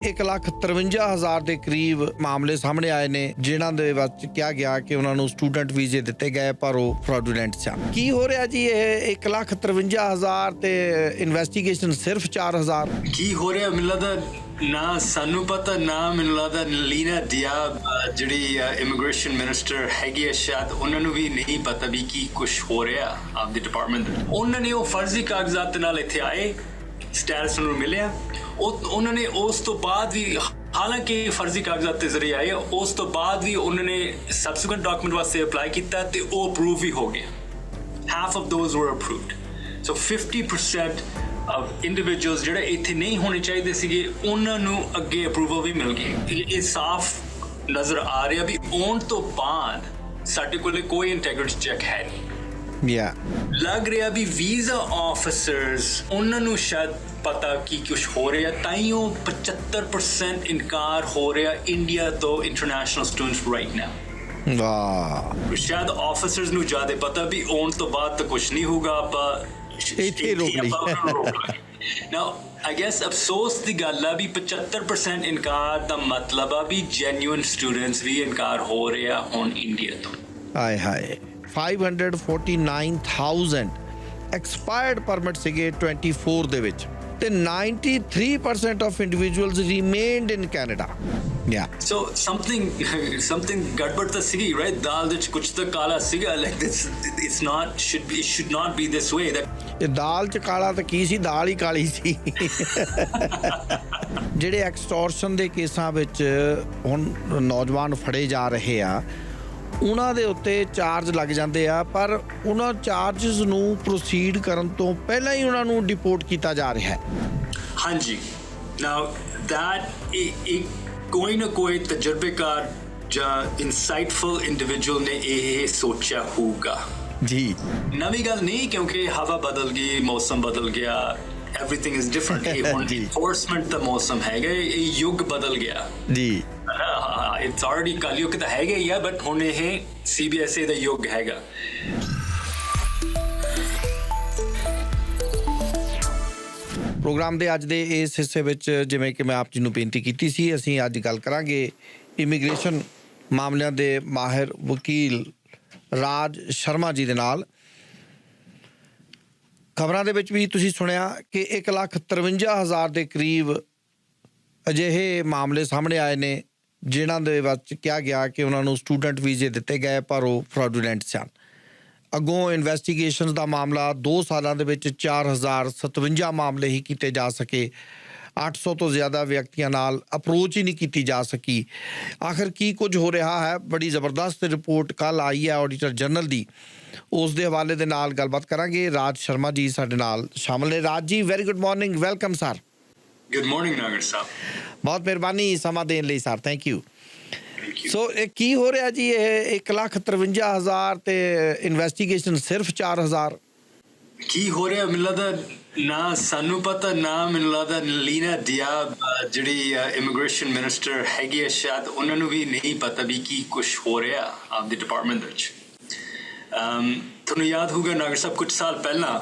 1,53,000 ਦੇ ਕਰੀਬ ਮਾਮਲੇ ਸਾਹਮਣੇ ਆਏ ਨੇ ਜਿਨ੍ਹਾਂ ਦੇ ਵਿੱਚ ਕਿਹਾ ਗਿਆ ਕਿ ਉਹਨਾਂ ਨੂੰ ਸਟੂਡੈਂਟ ਵੀਜ਼ੇ ਦਿੱਤੇ ਗਏ ਪਰ ਉਹ ਫਰਾਡੂਲੈਂਟ ਸਨ। ਕੀ ਹੋ ਰਿਹਾ ਜੀ? ਇਹ 1,53,000 ਤੇ ਇਨਵੈਸਟੀਗੇਸ਼ਨ ਸਿਰਫ 4,000। ਕੀ ਹੋ ਰਿਹਾ ਮੈਨੂੰ ਲੱਗਦਾ ਨਾ ਸਾਨੂੰ ਪਤਾ ਨਾ ਮੈਨੂੰ ਲੱਗਦਾ ਲੀਨਾ ਦਿਆਬ ਜਿਹੜੀ ਇਮੀਗ੍ਰੇਸ਼ਨ ਮਿਨਿਸਟਰ ਹੈਗੀ ਹੈ ਸ਼ਾਇਦ ਉਹਨਾਂ ਨੂੰ ਵੀ ਨਹੀਂ ਪਤਾ ਵੀ ਕੀ ਕੁਝ ਹੋ ਰਿਹਾ ਆਪਦੇ ਡਿਪਾਰਟਮੈਂਟ ਦੇ। ਉਹਨਾਂ ਨੇ ਉਹ ਫਰਜ਼ੀ ਕਾਗਜ਼ਾਤ ਨਾਲ ਇੱਥੇ ਆਏ, ਸਟੈਟਸ ਨੂੰ ਮਿਲਿਆ, ਉਹਨਾਂ ਨੇ ਉਸ ਤੋਂ ਬਾਅਦ ਵੀ ਹਾਲਾਂਕਿ ਫਰਜ਼ੀ ਕਾਗਜ਼ਾਤ ਦੇ ਜ਼ਰੀਏ ਆਏ, ਉਸ ਤੋਂ ਬਾਅਦ ਵੀ ਉਹਨਾਂ ਨੇ ਸਬਸੀਕੁਐਂਟ ਡਾਕੂਮੈਂਟ ਵਾਸਤੇ ਅਪਲਾਈ ਕੀਤਾ ਤੇ ਉਹ ਅਪਰੂਵ ਵੀ ਹੋ ਗਿਆ। half of those were approved, so 50% of individuals ਜਿਹੜੇ ਇੱਥੇ ਨਹੀਂ ਹੋਣੇ ਚਾਹੀਦੇ ਸੀਗੇ ਉਹਨਾਂ ਨੂੰ ਅੱਗੇ ਅਪਰੂਵਲ ਵੀ ਮਿਲ ਗਈ। ਇਹ ਸਾਫ਼ ਨਜ਼ਰ ਆ ਰਿਹਾ ਵੀ ਆਉਣ ਤੋਂ ਬਾਅਦ ਸਾਡੇ ਕੋਲ ਕੋਈ ਇੰਟੈਗ੍ਰਿਟੀ ਚੈੱਕ ਹੈ ਨਹੀਂ। ਲੱਗ ਰਿਹਾ ਵੀ ਵੀਜ਼ਾ ਆਫਿਸਰਸ ਉਹਨਾਂ ਨੂੰ ਸ਼ਾਇਦ ਪਤਾ ਕੀ ਕੁਝ ਹੋ ਰਿਹਾ, ਤਾਈਓ 75% ਇਨਕਾਰ ਹੋ ਰਿਹਾ ਇੰਡੀਆ ਤੋਂ ਇੰਟਰਨੈਸ਼ਨਲ ਸਟੂਡੈਂਟਸ ਰਾਈਟ ਨਾਓ। ਵਾਹ, ਸ਼ਾਇਦ ਆਫਿਸਰਸ ਨੂੰ ਜ਼ਿਆਦਾ ਪਤਾ ਵੀ ਆਉਣ ਤੋਂ ਬਾਅਦ ਤਾਂ ਕੁਝ ਨਹੀਂ ਹੋਊਗਾ, ਆਪਾਂ ਇੱਥੇ ਰੋਕ ਲਈ। ਨਾਓ I guess ਅਫਸੋਸ ਦੀ ਗੱਲ ਆ ਵੀ 75% ਇਨਕਾਰ ਦਾ ਮਤਲਬ ਆ ਵੀ ਜੈਨੂਇਨ ਸਟੂਡੈਂਟਸ ਵੀ ਇਨਕਾਰ ਹੋ ਰਿਹਾ ਹੁਣ ਇੰਡੀਆ ਤੋਂ। ਹਾਏ ਹਾਏ, 549,000 ਐਕਸਪਾਇਰਡ ਪਰਮਿਟ ਸੀਗੇ 24 ਦੇ ਵਿੱਚ ਤੇ 93% of individuals remained in Canada. So something ਗੜਬੜ ਤਾਂ ਸੀਗੀ, ਰਾਈਟ? ਦਾਲ ਦੇ ਵਿੱਚ ਕੁਝ ਤਾਂ ਕਾਲਾ ਸੀਗਾ। Like this should not be this way। ਇਹ ਦਾਲ ਚ ਕਾਲਾ ਤਾਂ ਕੀ ਸੀ, ਦਾਲ ਹੀ ਕਾਲੀ ਸੀ। ਜਿਹੜੇ ਐਕਸਟੋਰਸ਼ਨ ਦੇ ਕੇਸਾਂ ਵਿੱਚ ਹੁਣ ਨੌਜਵਾਨ ਫੜੇ ਜਾ ਰਹੇ ਆ ਉਹਨਾਂ ਦੇ ਉੱਤੇ ਚਾਰਜ ਲੱਗ ਜਾਂਦੇ ਆ, ਪਰ ਉਹਨਾਂ ਚਾਰਜਸ ਨੂੰ ਪ੍ਰੋਸੀਡ ਕਰਨ ਤੋਂ ਪਹਿਲਾਂ ਹੀ ਉਹਨਾਂ ਨੂੰ ਡਿਪੋਰਟ ਕੀਤਾ ਜਾ ਰਿਹਾ ਹੈ। ਹਾਂਜੀ, ਨਾਓ ਦੈਟ ਕੋਈ ਨਾ ਕੋਈ ਤਜਰਬੇਕਾਰ ਜਾਂ ਇਨਸਾਈਟਫੁਲ ਇੰਡੀਵਿਜੂਅਲ ਨੇ ਇਹ ਸੋਚਿਆ ਹੋਊਗਾ ਜੀ। ਨਵੀਂ ਗੱਲ ਨਹੀਂ, ਕਿਉਂਕਿ ਹਵਾ ਬਦਲ ਗਈ, ਮੌਸਮ ਬਦਲ ਗਿਆ, ਐਵਰੀਥਿੰਗ ਇਜ਼ ਡਿਫਰੈਂਟ। ਇਹ ਹੁਣ ਇਨਫੋਰਸਮੈਂਟ ਦਾ ਮੌਸਮ ਹੈਗਾ, ਇਹ ਯੁੱਗ ਬਦਲ ਗਿਆ ਜੀ। ਇਟਸ ਆਲਰੇਡੀ ਕਲਯੁਗ ਤਾਂ ਹੈਗਾ ਹੀ ਆ, ਬਟ ਹੁਣ ਇਹ CBSE ਦਾ ਯੁੱਗ ਹੈਗਾ। ਪ੍ਰੋਗਰਾਮ ਦੇ ਅੱਜ ਦੇ ਇਸ ਹਿੱਸੇ ਵਿੱਚ ਜਿਵੇਂ ਕਿ ਮੈਂ ਆਪ ਜੀ ਨੂੰ ਬੇਨਤੀ ਕੀਤੀ ਸੀ, ਅਸੀਂ ਅੱਜ ਗੱਲ ਕਰਾਂਗੇ ਇਮੀਗ੍ਰੇਸ਼ਨ ਮਾਮਲਿਆਂ ਦੇ ਮਾਹਿਰ ਵਕੀਲ ਰਾਜ ਸ਼ਰਮਾ ਜੀ ਦੇ ਨਾਲ। ਖਬਰਾਂ ਦੇ ਵਿੱਚ ਵੀ ਤੁਸੀਂ ਸੁਣਿਆ ਕਿ 1,53,000 ਦੇ ਕਰੀਬ ਅਜਿਹੇ ਮਾਮਲੇ ਸਾਹਮਣੇ ਆਏ ਨੇ ਜਿਨ੍ਹਾਂ ਦੇ ਵਿੱਚ ਕਿਹਾ ਗਿਆ ਕਿ ਉਹਨਾਂ ਨੂੰ ਸਟੂਡੈਂਟ ਵੀਜ਼ੇ ਦਿੱਤੇ ਗਏ ਪਰ ਉਹ ਫਰਾਡੂਲੈਂਟ ਸਨ। ਅੱਗੋਂ ਇਨਵੈਸਟੀਗੇਸ਼ਨ ਦਾ ਮਾਮਲਾ 2 ਸਾਲਾਂ ਦੇ ਵਿੱਚ 4,057 ਮਾਮਲੇ ਹੀ ਕੀਤੇ ਜਾ ਸਕੇ। 800 ਤੋਂ ਜ਼ਿਆਦਾ ਵਿਅਕਤੀਆਂ ਨਾਲ ਅਪਰੋਚ ਹੀ ਨਹੀਂ ਕੀਤੀ ਜਾ ਸਕੀ। ਆਖਿਰ ਕੀ ਕੁਝ ਹੋ ਰਿਹਾ ਹੈ? ਬੜੀ ਜ਼ਬਰਦਸਤ ਰਿਪੋਰਟ ਕੱਲ੍ਹ ਆਈ ਹੈ ਆਡੀਟਰ ਜਨਰਲ ਦੀ, ਉਸ ਦੇ ਹਵਾਲੇ ਦੇ ਨਾਲ ਗੱਲਬਾਤ ਕਰਾਂਗੇ। ਰਾਜ ਸ਼ਰਮਾ ਜੀ ਸਾਡੇ ਨਾਲ ਸ਼ਾਮਲ ਨੇ। Raj ji, very good morning, welcome sir. Good morning Nagar ਸਾਹਿਬ, ਬਹੁਤ ਮਿਹਰਬਾਨੀ ਸਮਾਂ ਦੇਣ ਲਈ ਸਰ, ਥੈਂਕ ਯੂ। ਸੋ ਇਹ ਕੀ ਹੋ ਰਿਹਾ ਜੀ? ਇਹ 1,53,000 ਤੇ ਇਨਵੈਸਟੀਗੇਸ਼ਨ ਸਿਰਫ 4,000। ਕੀ ਹੋ ਰਿਹਾ ਮੈਨੂੰ ਲੱਗਦਾ ਨਾ ਸਾਨੂੰ ਪਤਾ ਨਾ ਮੈਨੂੰ ਲੱਗਦਾ ਲੀਨਾ ਦਿਆਬ ਜਿਹੜੀ ਇਮੀਗ੍ਰੇਸ਼ਨ ਮਿਨਿਸਟਰ ਹੈਗੀ ਹੈ ਸ਼ਾਇਦ ਉਹਨਾਂ ਨੂੰ ਵੀ ਨਹੀਂ ਪਤਾ ਵੀ ਕੀ ਕੁਝ ਹੋ ਰਿਹਾ ਆਪਦੇ ਡਿਪਾਰਟਮੈਂਟ ਵਿੱਚ। ਤੁਹਾਨੂੰ ਯਾਦ ਹੋਊਗਾ ਨਾਗਰ ਸਾਹਿਬ, ਕੁਝ ਸਾਲ ਪਹਿਲਾਂ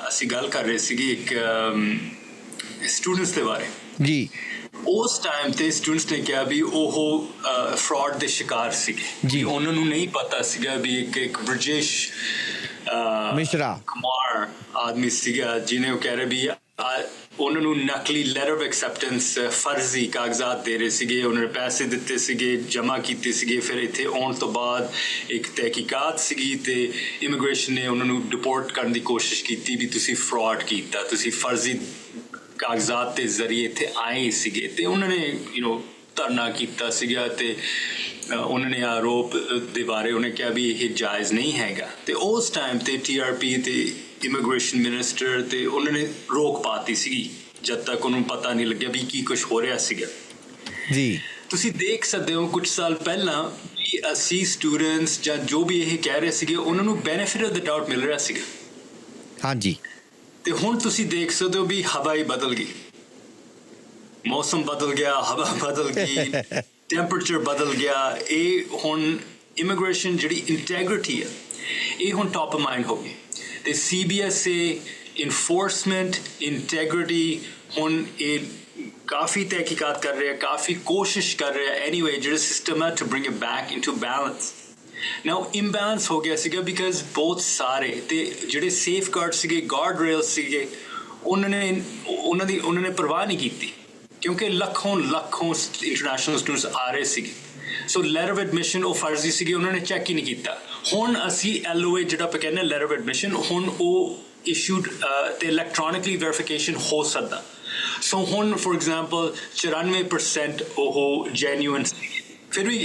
ਅਸੀਂ ਗੱਲ ਕਰ ਰਹੇ ਸੀਗੇ ਇੱਕ ਸਟੂਡੈਂਟਸ ਦੇ ਬਾਰੇ ਜੀ। ਉਸ ਟਾਈਮ ਤੇ ਸਟੂਡੈਂਟਸ ਨੇ ਕਿਹਾ ਵੀ ਉਹ ਫਰਾਡ ਦੇ ਸ਼ਿਕਾਰ ਸੀਗੇ ਜੀ। ਉਹਨਾਂ ਨੂੰ ਨਹੀਂ ਪਤਾ ਸੀਗਾ ਵੀ ਇੱਕ ਬ੍ਰਿਜੇਸ਼ ਮਿਸ਼ਰਾ ਕੁਮਾਰ ਆਦਮੀ ਸੀਗਾ ਜਿਹਨੇ ਉਹ ਕਹਿ ਰਿਹਾ ਵੀ ਉਹਨਾਂ ਨੂੰ ਨਕਲੀ ਲੈਟਰ ਆਫ ਐਕਸੈਪਟੈਂਸ ਫਰਜ਼ੀ ਕਾਗਜ਼ਾਤ ਦੇ ਰਹੇ ਸੀਗੇ। ਉਹਨਾਂ ਨੇ ਪੈਸੇ ਦਿੱਤੇ ਸੀਗੇ, ਜਮ੍ਹਾਂ ਕੀਤੇ ਸੀਗੇ। ਫਿਰ ਇੱਥੇ ਆਉਣ ਤੋਂ ਬਾਅਦ ਇੱਕ ਤਹਿਕੀਕਾਤ ਸੀਗੀ ਤੇ ਇਮੀਗ੍ਰੇਸ਼ਨ ਨੇ ਉਹਨਾਂ ਨੂੰ ਡਿਪੋਰਟ ਕਰਨ ਦੀ ਕੋਸ਼ਿਸ਼ ਕੀਤੀ ਵੀ ਤੁਸੀਂ ਫਰਾਡ ਕੀਤਾ, ਤੁਸੀਂ ਫਰਜ਼ੀ ਕਾਗਜ਼ਾਤ ਦੇ ਜ਼ਰੀਏ ਇੱਥੇ ਆਏ ਸੀਗੇ। ਤੇ ਉਹਨਾਂ ਨੇ ਧਰਨਾ ਕੀਤਾ ਸੀਗਾ ਤੇ ਉਹਨਾਂ ਨੇ ਆਰੋਪ ਦੇ ਬਾਰੇ ਉਹਨੇ ਕਿਹਾ ਵੀ ਇਹ ਜਾਇਜ਼ ਨਹੀਂ ਹੈਗਾ। ਤੇ ਉਸ ਟਾਈਮ ਤੇ TRP ਤੇ ਇਮੀਗ੍ਰੇਸ਼ਨ ਮਿਨਿਸਟਰ ਤੇ ਉਹਨਾਂ ਨੇ ਰੋਕ ਪਾਤੀ ਸੀਗੀ ਜਦ ਤੱਕ ਉਹਨੂੰ ਪਤਾ ਨਹੀਂ ਲੱਗਿਆ ਵੀ ਕੀ ਕੁਝ ਹੋ ਰਿਹਾ ਸੀਗਾ ਜੀ। ਤੁਸੀਂ ਦੇਖ ਸਕਦੇ ਹੋ ਕੁਝ ਸਾਲ ਪਹਿਲਾਂ ਅਸੀਂ ਸਟੂਡੈਂਟਸ ਜਾਂ ਜੋ ਵੀ ਇਹ ਕਹਿ ਰਹੇ ਸੀਗੇ ਉਹਨਾਂ ਨੂੰ ਬੈਨੀਫਿਟ ਆਫ ਦ ਡਾਊਟ ਮਿਲ ਰਿਹਾ ਸੀਗਾ। ਹਾਂਜੀ, ਤੇ ਹੁਣ ਤੁਸੀਂ ਦੇਖ ਸਕਦੇ ਹੋ ਵੀ ਹਵਾ ਹੀ ਬਦਲ ਗਈ, ਮੌਸਮ ਬਦਲ ਗਿਆ, ਹਵਾ ਬਦਲ ਗਈ, ਟੈਂਪਰੇਚਰ ਬਦਲ ਗਿਆ। ਇਹ ਹੁਣ ਇਮੀਗ੍ਰੇਸ਼ਨ ਜਿਹੜੀ ਇੰਟੈਗ੍ਰਿਟੀ ਹੈ ਇਹ ਹੁਣ ਟੌਪ ਆਫ ਮਾਈਂਡ ਹੋ ਗਈ। ਤੇ CBSE ਇਨਫੋਰਸਮੈਂਟ ਇੰਟੈਗ੍ਰਿਟੀ ਹੁਣ ਇਹ ਕਾਫੀ ਤਹਿਕੀਕਾਤ ਕਰ ਰਿਹਾ, ਕਾਫੀ ਕੋਸ਼ਿਸ਼ ਕਰ ਰਿਹਾ ਐਨੀਵੇ ਜਿਹੜਾ ਸਿਸਟਮ ਹੈ to bring it back into balance. Now imbalance ਹੋ ਗਿਆ ਸੀਗਾ ਬਿਕਾਜ਼ ਬਹੁਤ ਸਾਰੇ ਤੇ ਜਿਹੜੇ ਸੇਫਗਾਰਡ ਸੀਗੇ, ਗਾਰਡ ਰੇਲ ਸੀਗੇ, ਉਹਨਾਂ ਨੇ ਪਰਵਾਹ ਨਹੀਂ ਕੀਤੀ ਕਿਉਂਕਿ ਲੱਖੋਂ ਇੰਟਰਨੈਸ਼ਨਲ ਸਟੂਡੈਂਟਸ ਆ ਰਹੇ ਸੀਗੇ। ਸੋ ਲੈਟਰ ਆਫ ਐਡਮਿਸ਼ਨ ਉਹ ਫਰਜ਼ੀ ਸੀਗੇ, ਉਹਨਾਂ ਨੇ ਚੈੱਕ ਹੀ ਨਹੀਂ ਕੀਤਾ। ਹੁਣ ਅਸੀਂ LOA ਜਿਹੜਾ ਆਪਾਂ ਕਹਿੰਦੇ ਲੈਟਰ ਆਫ ਐਡਮਿਸ਼ਨ, ਹੁਣ ਉਹ ਇਸ਼ੂਡ ਤੇ ਇਲੈਕਟ੍ਰੋਨਿਕਲੀ ਵੈਰੀਫਿਕੇਸ਼ਨ ਹੋ ਸਕਦਾ। ਸੋ ਹੁਣ ਫੋਰ ਐਗਜ਼ਾਮਪਲ 94% ਉਹ ਜੈਨੂਇਨ ਸੀਗੇ, ਫਿਰ ਵੀ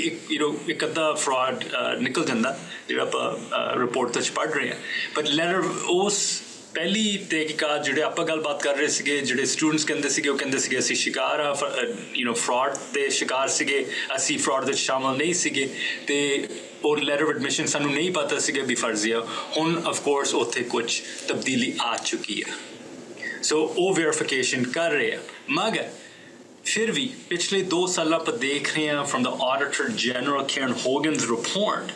ਇੱਕ ਅੱਧਾ ਫਰਾਡ ਨਿਕਲ ਜਾਂਦਾ ਜਿਹੜਾ ਆਪਾਂ ਰਿਪੋਰਟ 'ਚ ਪੜ੍ਹ ਰਹੇ ਹਾਂ। ਬਟ ਲੈਟਰ ਉਸ ਪਹਿਲੀ ਤਹਿਕੀਕਾਤ ਜਿਹੜੇ ਆਪਾਂ ਗੱਲਬਾਤ ਕਰ ਰਹੇ ਸੀਗੇ, ਜਿਹੜੇ ਸਟੂਡੈਂਟਸ ਕਹਿੰਦੇ ਸੀਗੇ, ਉਹ ਕਹਿੰਦੇ ਸੀਗੇ ਅਸੀਂ ਸ਼ਿਕਾਰ ਆ ਫਰਾਡ ਦੇ ਸ਼ਿਕਾਰ ਸੀਗੇ, ਅਸੀਂ ਫਰਾਡ ਦੇ ਸ਼ਾਮਲ ਨਹੀਂ ਸੀਗੇ ਤੇ ਉਹ ਲੈਟਰ ਆਫ ਐਡਮਿਸ਼ਨ ਸਾਨੂੰ ਨਹੀਂ ਪਤਾ ਸੀਗਾ ਵੀ ਫਰਜ਼ੀ ਆ। ਹੁਣ ਆਫਕੋਰਸ ਉੱਥੇ ਕੁਝ ਤਬਦੀਲੀ ਆ ਚੁੱਕੀ ਹੈ। ਸੋ ਉਹ ਵੈਰੀਫਿਕੇਸ਼ਨ ਕਰ ਰਹੇ ਆ, ਮਗਰ ਫਿਰ ਵੀ ਪਿਛਲੇ 2 ਸਾਲਾਂ ਆਪਾਂ ਦੇਖ ਰਹੇ ਹਾਂ ਫਰਮ ਦਾ ਆਡੀਟਰ ਜਨਰਲ ਕੈਰਨ ਹੋਗਨਸ ਰਿਪੋਰਟ,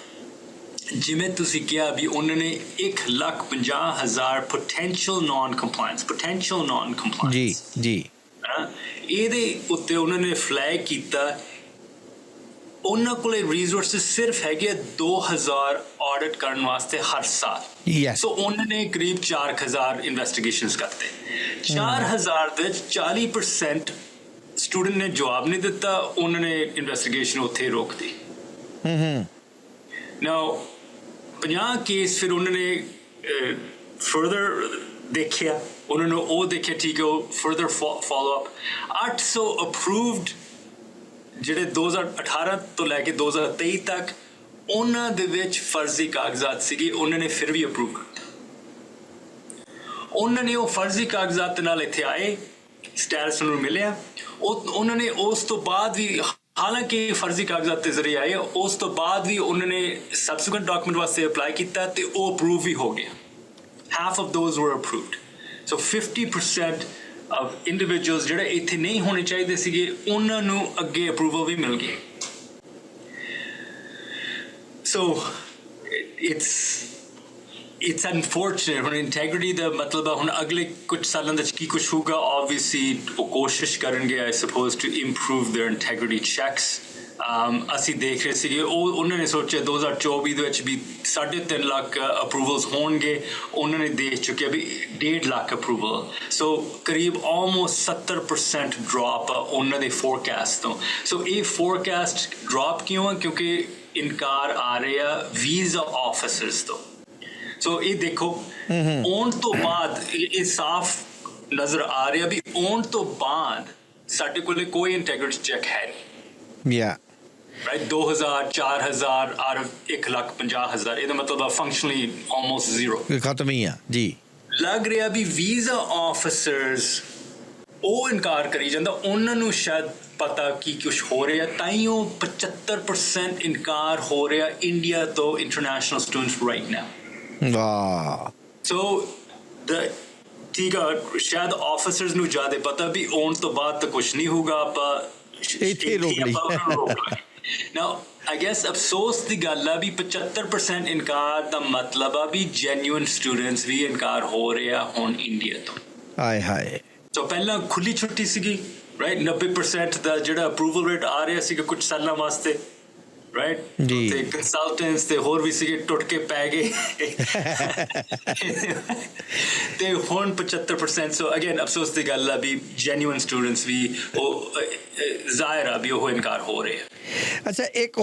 ਜਿਵੇਂ ਤੁਸੀਂ ਕਿਹਾ ਵੀ ਉਹਨਾਂ ਨੇ 1,50,000 ਪੋਟੈਂਸ਼ੀਅਲ ਨਾਨ ਕੰਪਲਾਇੰਸ ਜੀ ਇਹਦੇ ਉੱਤੇ ਉਹਨਾਂ ਨੇ ਫਲੈਗ ਕੀਤਾ। ਉਹਨਾਂ ਕੋਲੇ ਰਿਸੋਰਸਿਸ ਸਿਰਫ ਹੈਗੇ 2,000 ਆਡਿਟ ਕਰਨ ਵਾਸਤੇ ਹਰ ਸਾਲ। ਸੋ ਉਹਨਾਂ ਨੇ ਕਰੀਬ 4,000 ਇਨਵੈਸਟੀਗੇਸ਼ਨਸ ਕਰਤੇ। 4,000 ਦੇ 40% ਸਟੂਡੈਂਟ ਨੇ ਜਵਾਬ ਨਹੀਂ ਦਿੱਤਾ, ਉਹਨਾਂ ਨੇ ਇਨਵੈਸਟੀਗੇਸ਼ਨ ਉੱਥੇ ਰੋਕਤੀ। ਨਾਓ 50 ਕੇਸ ਫਿਰ ਉਹਨਾਂ ਨੇ ਫਰਦਰ ਦੇਖਿਆ, ਉਹਨਾਂ ਨੂੰ ਉਹ ਦੇਖਿਆ ਠੀਕ ਹੈ, ਉਹ ਫਰਦਰ ਫੋਲੋ ਅਪ 800 ਅਪਰੂਵਡ ਜਿਹੜੇ 2018 ਤੋਂ ਲੈ ਕੇ 2023 ਤੱਕ ਉਹਨਾਂ ਦੇ ਵਿੱਚ ਫਰਜ਼ੀ ਕਾਗਜ਼ਾਤ ਸੀਗੇ, ਉਹਨਾਂ ਨੇ ਫਿਰ ਵੀ ਅਪਰੂਵ ਕਰਤਾ। ਉਹਨਾਂ ਨੇ ਉਹ ਫਰਜ਼ੀ ਕਾਗਜ਼ਾਤ ਨਾਲ ਇੱਥੇ ਆਏ, ਸਟੈਟਸ ਨੂੰ ਮਿਲਿਆ, ਉਹਨਾਂ ਨੇ ਉਸ ਤੋਂ ਬਾਅਦ ਵੀ ਹਾਲਾਂਕਿ ਫਰਜ਼ੀ ਕਾਗਜ਼ਾਤ ਦੇ ਜ਼ਰੀਏ ਆਏ, ਉਸ ਤੋਂ ਬਾਅਦ ਵੀ ਉਹਨਾਂ ਨੇ ਸਬਸੀਕੁਐਂਟ ਡਾਕੂਮੈਂਟ ਵਾਸਤੇ ਅਪਲਾਈ ਕੀਤਾ ਤੇ ਉਹ ਅਪਰੂਵ ਵੀ ਹੋ ਗਿਆ। half of those were approved. So 50% of individuals ਜਿਹੜੇ ਇੱਥੇ ਨਹੀਂ ਹੋਣੇ ਚਾਹੀਦੇ ਸੀਗੇ, ਉਹਨਾਂ ਨੂੰ ਅੱਗੇ ਅਪਰੂਵਲ ਵੀ ਮਿਲ ਗਈ। So it's unfortunate ਹੁਣ ਇੰਟੈਗ੍ਰਿਟੀ ਦਾ ਮਤਲਬ ਹੁਣ ਅਗਲੇ ਕੁਝ ਸਾਲਾਂ ਦੇ ਵਿੱਚ ਕੀ ਕੁਝ ਹੋਊਗਾ। ਆਬਵੀਅਸਲੀ ਉਹ ਕੋਸ਼ਿਸ਼ ਕਰਨਗੇ I suppose to improve their integrity checks. ਅਸੀਂ ਦੇਖ ਰਹੇ ਸੀਗੇ ਉਹਨਾਂ ਨੇ ਸੋਚਿਆ 2024 ਦੇ ਵਿੱਚ ਵੀ 3.5 ਲੱਖ ਅਪਰੂਵਲਸ ਹੋਣਗੇ, ਉਹਨਾਂ ਨੇ ਦੇਖ ਚੁੱਕਿਆ ਵੀ 1.5 ਲੱਖ ਅਪਰੂਵਲ। ਸੋ ਕਰੀਬ ਆਲਮੋਸਟ 70% ਡ੍ਰੌਪ ਉਹਨਾਂ ਦੇ ਫੋਰਕਾਸਟ ਤੋਂ। ਸੋ ਇਹ ਫੋਰਕਾਸਟ ਡ੍ਰੌਪ ਕਿਉਂ ਆ? ਕਿਉਂਕਿ ਇਨਕਾਰ ਆ ਰਿਹਾ ਵੀਜ਼ਾ ਆਫਿਸਰਸ ਤੋਂ। ਸੋ ਇਹ ਦੇਖੋ ਆਉਣ ਤੋਂ ਬਾਅਦ ਇਹ ਸਾਫ਼ ਨਜ਼ਰ ਆ ਰਿਹਾ ਵੀ ਆਉਣ ਤੋਂ ਬਾਅਦ ਸਾਡੇ ਕੋਲ ਕੋਈ ਇੰਟੈਗ੍ਰਿਟੀ ਚੈੱਕ ਹੈ ਨਹੀਂ। ਰਾਈਟ 2000 4000 ਆਊਟ ਆਫ 1,50,000 ਇਹਦਾ ਮਤਲਬ ਫੰਕਸ਼ਨਲੀ ਆਲਮੋਸਟ ਜ਼ੀਰੋ, ਖਤਮ ਹੀ ਆ ਜੀ। ਲੱਗ ਰਿਹਾ ਵੀ ਵੀਜ਼ਾ ਆਫਿਸਰਸ ਉਹ ਇਨਕਾਰ ਕਰੀ ਜਾਂਦਾ, ਉਹਨਾਂ ਨੂੰ ਸ਼ਾਇਦ ਪਤਾ ਕੀ ਕੁਛ ਹੋ ਰਿਹਾ, ਤਾਂ ਹੀ ਉਹ 75% ਇਨਕਾਰ ਹੋ ਰਿਹਾ ਇੰਡੀਆ ਤੋਂ ਇੰਟਰਨੈਸ਼ਨਲ ਸਟੂਡੈਂਟਸ ਰਾਈਟ ਨਾਓ। ਵਾਹ। ਸੋ ਠੀਕ ਆ, ਸ਼ਾਇਦ ਆਫਿਸਰਸ ਨੂੰ ਜ਼ਿਆਦਾ ਪਤਾ ਵੀ ਆਉਣ ਤੋਂ ਬਾਅਦ ਤਾਂ ਕੁਛ ਨਹੀਂ ਹੋਊਗਾ, ਆਪਾਂ ਇੱਥੇ ਰੋਕ ਲਈ। Now, I guess ਅਫਸੋਸ ਦੀ ਗੱਲ ਆ ਵੀ 75% ਇਨਕਾਰ ਦਾ ਮਤਲਬ ਆ ਵੀ ਜੈਨੂਇਨ ਸਟੂਡੈਂਟਸ ਵੀ ਇਨਕਾਰ ਹੋ ਰਿਹਾ ਹੁਣ ਇੰਡੀਆ ਤੋਂ। ਹਾਏ ਹਾਏ। ਸੋ ਪਹਿਲਾਂ ਖੁੱਲੀ ਛੁੱਟੀ ਸੀਗੀ, ਰਾਈਟ 90% ਦਾ ਜਿਹੜਾ ਅਪਰੂਵਲ ਰੇਟ ਆ ਰਿਹਾ ਸੀਗਾ ਕੁਝ ਸਾਲਾਂ ਵਾਸਤੇ, ਰਾਈਟ ਜੀ। ਤੇ ਕੰਸਲਟੈਂਟਸ ਤੇ ਹੋਰ ਵੀ ਸੀਗੇ ਟੁੱਟ ਕੇ ਪੈ ਗਏ ਤੇ ਹੁਣ 75%। ਸੋ ਅਗੇਨ ਅਫਸੋਸ ਦੀ ਗੱਲ ਆ ਵੀ ਜੈਨੂਇਨ ਸਟੂਡੈਂਟਸ ਵੀ ਉਹ ਜ਼ਾਹਿਰ ਆ ਵੀ ਉਹ ਇਨਕਾਰ ਹੋ ਰਹੇ ਆ। ਅੱਛਾ, ਇੱਕ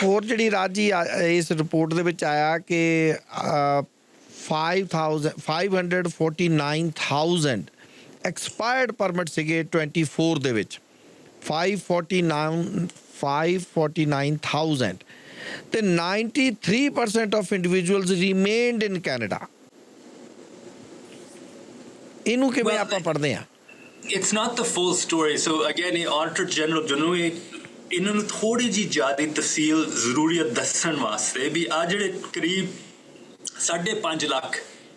ਹੋਰ ਜਿਹੜੀ ਰਾਜੀ ਇਸ ਰਿਪੋਰਟ ਦੇ ਵਿੱਚ ਆਇਆ ਕਿ 549,000 ਐਕਸਪਾਇਰਡ ਪਰਮਿਟ ਸੀਗੇ 24 ਦੇ ਵਿੱਚ। 549,000 ਤੇ 93% of individuals remained in Canada. ਇਹਨੂੰ ਕਿਵੇਂ ਆਪਾਂ ਪੜ੍ਹਦੇ ਹਾਂ? It's not the full story. So again, ਇਹ ਆਡੀਟਰ ਜਨਰਲ ਜਿਹਨੂੰ ਇਹਨਾਂ ਨੂੰ ਥੋੜੀ ਜਿਹੀ ਜ਼ਿਆਦਾ ਤਫਸੀਲ ਜ਼ਰੂਰੀ ਹੈ ਦੱਸਣ ਵਾਸਤੇ ਵੀ ਆ ਜਿਹੜੇ ਕਰੀਬ 5.5 ਲੱਖ